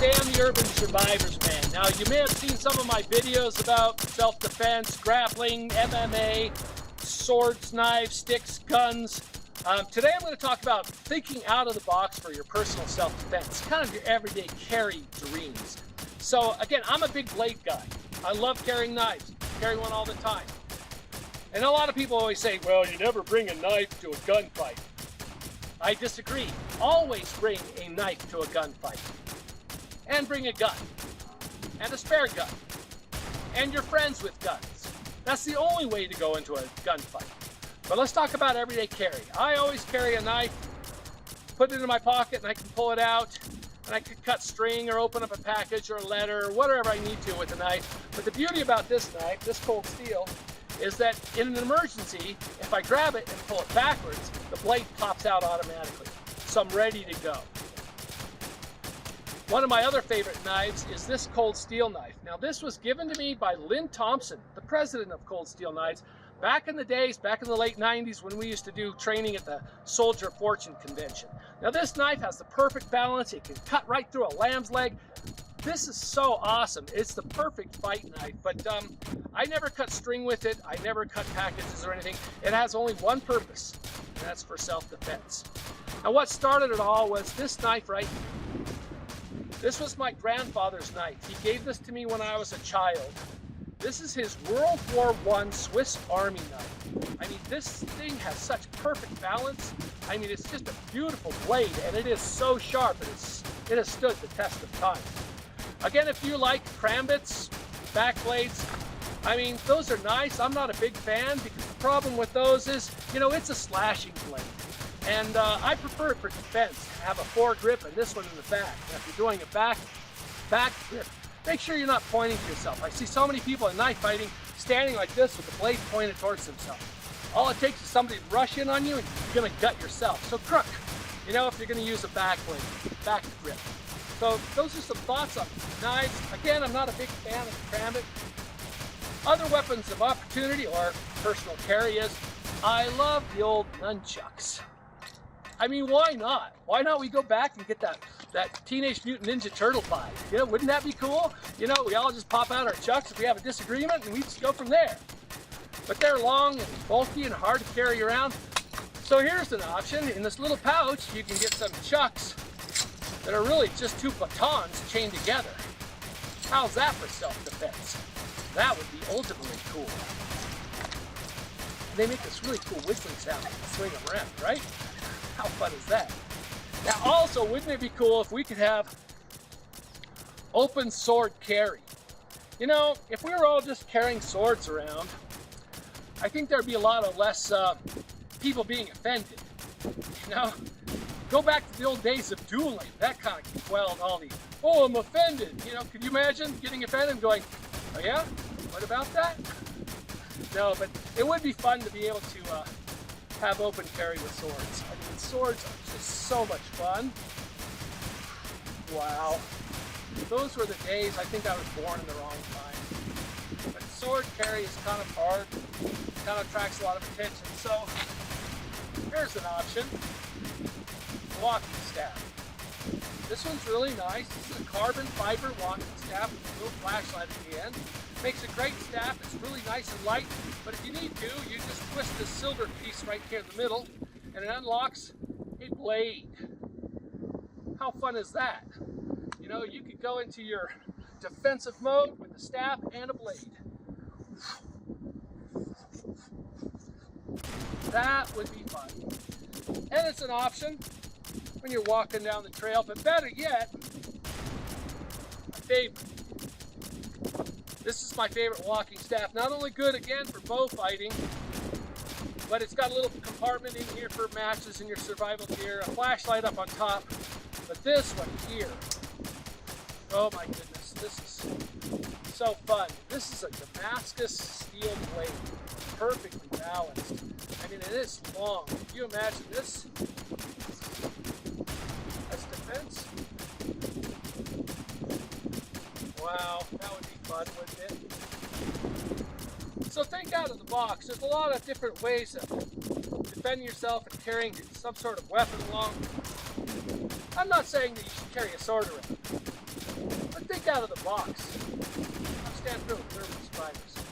Sam the Urban Survivors Man. Now, you may have seen some of my videos about self-defense, grappling, MMA, swords, knives, sticks, guns. Today I'm going to talk about thinking out of the box for your personal self-defense, kind of your everyday carry dreams. So again, I'm a big blade guy. I love carrying knives, carry one all the time. And a lot of people always say, well, you never bring a knife to a gunfight. I disagree. Always bring a knife to a gunfight. And bring a gun. And a spare gun. And your friends with guns. That's the only way to go into a gunfight. But let's talk about everyday carry. I always carry a knife, put it in my pocket, and I can pull it out, and I can cut string or open up a package or a letter or whatever I need to with a knife. But the beauty about this knife, this cold steel, is that in an emergency, if I grab it and pull it backwards, the blade pops out automatically. So I'm ready to go. One of my other favorite knives is this cold steel knife. Now this was given to me by Lynn Thompson, the president of Cold Steel Knives, back in the days, back in the late 90s when we used to do training at the Soldier of Fortune convention. Now this knife has the perfect balance. It can cut right through a lamb's leg. This is so awesome. It's the perfect fight knife, but I never cut string with it. I never cut packages or anything. It has only one purpose, and that's for self-defense. Now what started it all was this knife right here. This was my grandfather's knife. He gave this to me when I was a child. This is his World War I Swiss Army knife. I mean, this thing has such perfect balance. I mean, it's just a beautiful blade, and it is so sharp, and it has stood the test of time. Again, if you like crambits, back blades, I mean, those are nice. I'm not a big fan because the problem with those is, you know, it's a slashing blade. And I prefer it for defense, to have a foregrip and this one in the back. Now, if you're doing a back grip, make sure you're not pointing to yourself. I see so many people in knife fighting standing like this with the blade pointed towards themselves. All it takes is somebody to rush in on you and you're going to gut yourself. So crook, you know, if you're going to use a back blade, back grip. So those are some thoughts on knives. Again, I'm not a big fan of the crambit. Other weapons of opportunity or personal carry is, I love the old nunchucks. I mean, why not? Why not we go back and get that Teenage Mutant Ninja Turtle vibe? You know, wouldn't that be cool? You know, we all just pop out our chucks if we have a disagreement and we just go from there. But they're long and bulky and hard to carry around. So here's an option. In this little pouch, you can get some chucks that are really just two batons chained together. How's that for self-defense? That would be ultimately cool. They make this really cool whistling sound when you swing them around, right? How fun is that? Now also, wouldn't it be cool if we could have open sword carry? You know, if we were all just carrying swords around, I think there'd be a lot of less people being offended. You know, go back to the old days of dueling. That kind of quelled all the, oh, I'm offended. You know, could you imagine getting offended and going, oh yeah, what about that? No, but it would be fun to be able to have open carry with swords. I mean, swords are just so much fun. Wow. Those were the days. I think I was born in the wrong time. But sword carry is kind of hard. Kind of attracts a lot of attention. So here's an option. Walking staff. This one's really nice. This is a carbon fiber walking staff with a little flashlight at the end. Makes a great staff. It's really nice and light, but if you need to, you just twist this silver piece right here in the middle and it unlocks a blade. How fun is that? You know, you could go into your defensive mode with a staff and a blade. That would be fun. And it's an option when you're walking down the trail, but better yet, my favorite. This is my favorite walking staff. Not only good, again, for bow fighting, but it's got a little compartment in here for matches and your survival gear, a flashlight up on top. But this one here, oh my goodness, this is so fun. This is a Damascus steel blade, perfectly balanced. I mean, it is long. Can you imagine this as defense? Wow, that would be fun, wouldn't it? So think out of the box. There's a lot of different ways of defending yourself and carrying some sort of weapon along. I'm not saying that you should carry a sword around. out of the box. I'll stand through, clear with spiders.